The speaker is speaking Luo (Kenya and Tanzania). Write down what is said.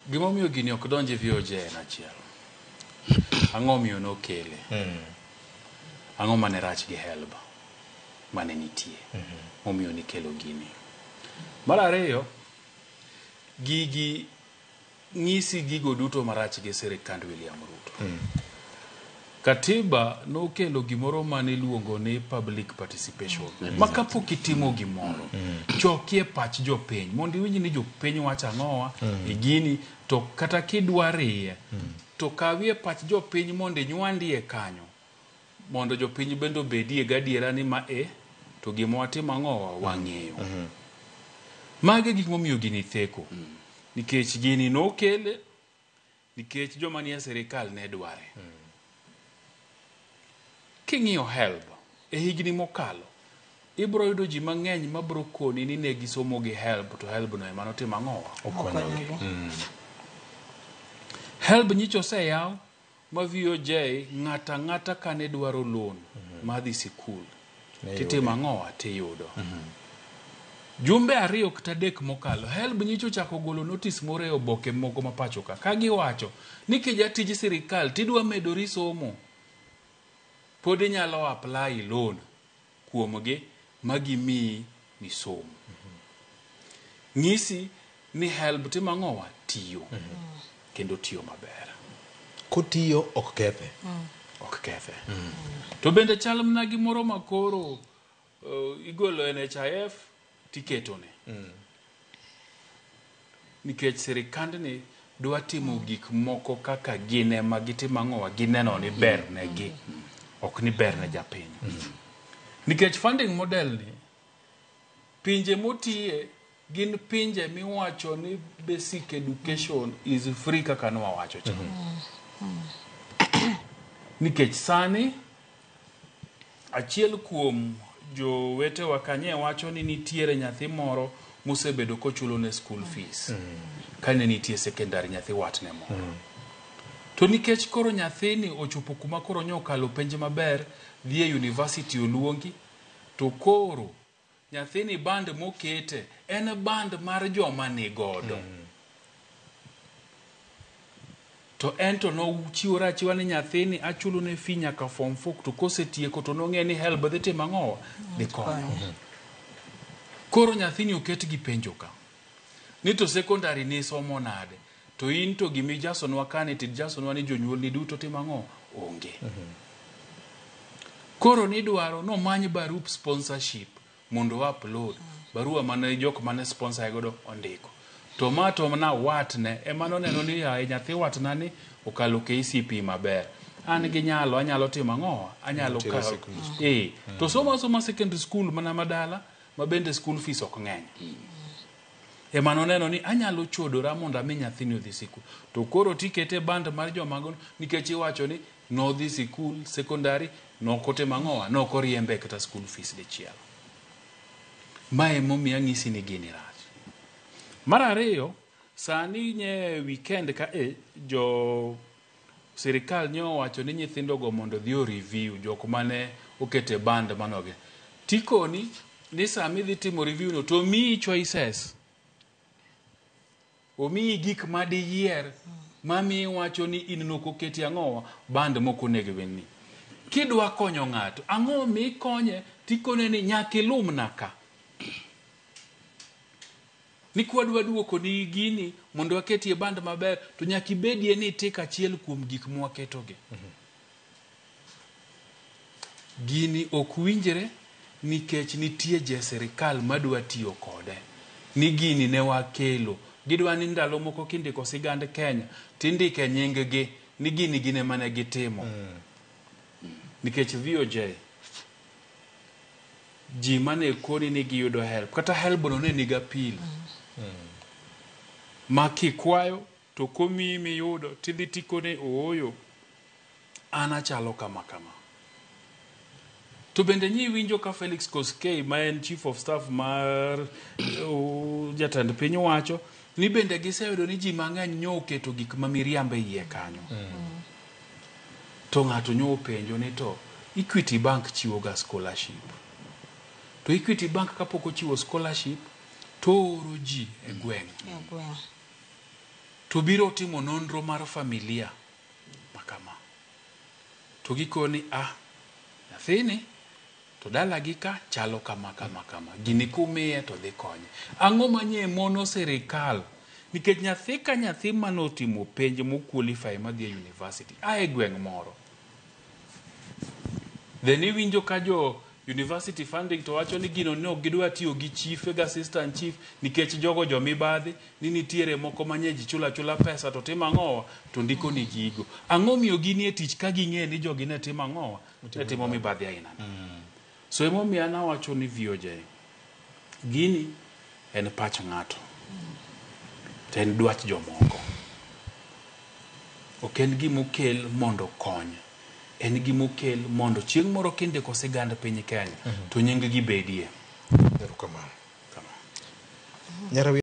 Gima miyo gini ok donje VOJ en achiel. Ang'o miyo nokele? Ang'o mane rach gi HELB mane nitie? Omiyo nikelo gini. Mar ariyo, gigi ng'isi gigo duto marach gi sirikand William Ruto. Katiba nokelo gimoro mane iluongo ni public participation. Ma kapok itimo gimoro, chokie pach jopiny. Mondo iwinj ni jopiny wacho ang'owa e gini, to kata kidwarie, to kawie pach jopiny mondo inywandie kanyo. Mondo jopiny bendo bedie gadiera ni ma to gima watimo ang'owa wang'eyo. Mage gik momiyo gini theko. Nikech gini nokele, nikech joma nie sirikal ne dware. King'iyo HELB e higni mokalo, ibro yudo ji mang'eny mabro koni ni ne gisomo gi HELB, to HELB no ema notimo ang'owa okonyogi. HELB nyicho oseyaw ma VOJ ng'ata ng'ata kane dwaro loan madhi sikul titimo ang'owa tiyudo. Jumbe 2 kata 3 mokalo, HELB nyicho chako golo notice moro e oboke moko mapacho ka giwacho ni kijatij sirikal tidwa medori somo, pod inyalo apply loan kuomgi magimiyi ni somo. Ng'isi ni HELB timo ang'owa tiyo, kendo tiyo maber. Kotiyo ok kethe. Ok kethe. To bende chal mna gimoro makoro igolo NHIF tiketone. Nikech sirikandni dwa timo gik moko kaka gine magitimo ang'owa gineno ni ber negi, ok ni ber ne japiny. Nikech funding model ni, pinje motiye gin pinje miwacho ni basic education is free kaka nwawacho cha. Nikech sani achiel kuom jowete wakanye wacho ni nitiere nyathi moro mosebedo kochulo ne school fees kane nitie secondary nyathi watne moro. To nikech koro nyathini ochopo kuma koro nyokalo penje maber, dhi e university oluongi, to koro nyathini band mokete en band mar joma nigodo. To ento no chiwora chiwa ni nyathini achulo ne fee nyaka form 4, to kosetieko to nong'e ni HELB dhi timo ang'owa dhi konyo. Koro nyathini oket gi penjo ka ni to secondary ni somo nade, to in to gimi jasonwa kane tid jasonwa ni jonyuol ni duto timo ang'owa onge. Koro ni dwaro no many barup sponsorship mondo upload barua mane jok mane sponsor godo ondiko. To ma to na watne ema noneno ni nyathi watna ni okalo KCP maber, an gi nyalo anyalo timo ang'owa, anyalo kawo to soma secondary school mana madala ma bende school fees ok ng'eny. Ema noneno ni anyalo chodora mondo ami nyathini odhi sikul. To koro tikete band mar jomago nikech iwacho ni nodhi sikul secondary nokotimo ang'owa, nokoriembe kata school fees dichiel. Mae momiyo ng'isi ni gini rach. Mar ariyo, sani nye weekend ka jo sirikal nyo wacho ni nyithindo go mondo dhi o review jok mane okete band manoge. Tikoni ni sami dhi timo review no to miyi choices. Omiyi gik madiyier mami wacho ni in nokoketi ang'owa band moko negwenni. Kidwa konyo ng'ato, ang'o mi konye tikone ni nyaki lumna ka. Ni kwadwa duoko ni gini mondo waketi e band maber, to nyaki bedie ni tik achiel kuom gik mwaketoge. Gini ok winjre nikech nitie je sirikal madwa tiyo kode. Ni gini ne wakelo. Gidwa ni ndalo moko kindiko sigand Kenya, tindike nying-gi ni gini gine mane gitimo. Nikech VOJ ji mane koni ni giyudo HELB, kata HELB no ne niga pil. Ma kikwayo to komi miyudo tidhi tikone ooyo ana chalo kama. To bende nyi winjo ka Felix Koskei ma en chief of staff mar jatend piny wacho ni bende giseyudo ni ji mang'eny nyo keto gik ma miriambe iye kanyo. To ng'ato nyo penjo ni to Equity Bank chiwo ga scholarship. To Equity Bank kapoko chiwo scholarship to oro ji e gweng'. to biro timo nonro mar familia makama. To gikoni, nyathini to dalagi ka chalo kama. Gini kumiye to dhi konye. Ang'o manye mono sirikal? Nikech nyathi ka nyathi manotimo penj moqualify madhi e university, e gweng' moro. Then iwinjo ka jo university funding to wacho ni gino ne ok gidwa tiyo gi chief ga assistant chief nikech jogo mibadhi ni nitiere moko manye ji chula pesa to timo ang'owa to ndiko ni gigo. Ang'o miyo gini e tich ka ging'e ni jogi ne timo ang'owa? Ne timo mibadhi aina. So emomiyo an awacho ni VOJ gini en pach ng'ato. To en dwach jomoko. Ok en gimokel mondo kony. En gimokel mondo chieng' moro kinde ko sigand piny Kenya to nying gi bedie. Erokamano.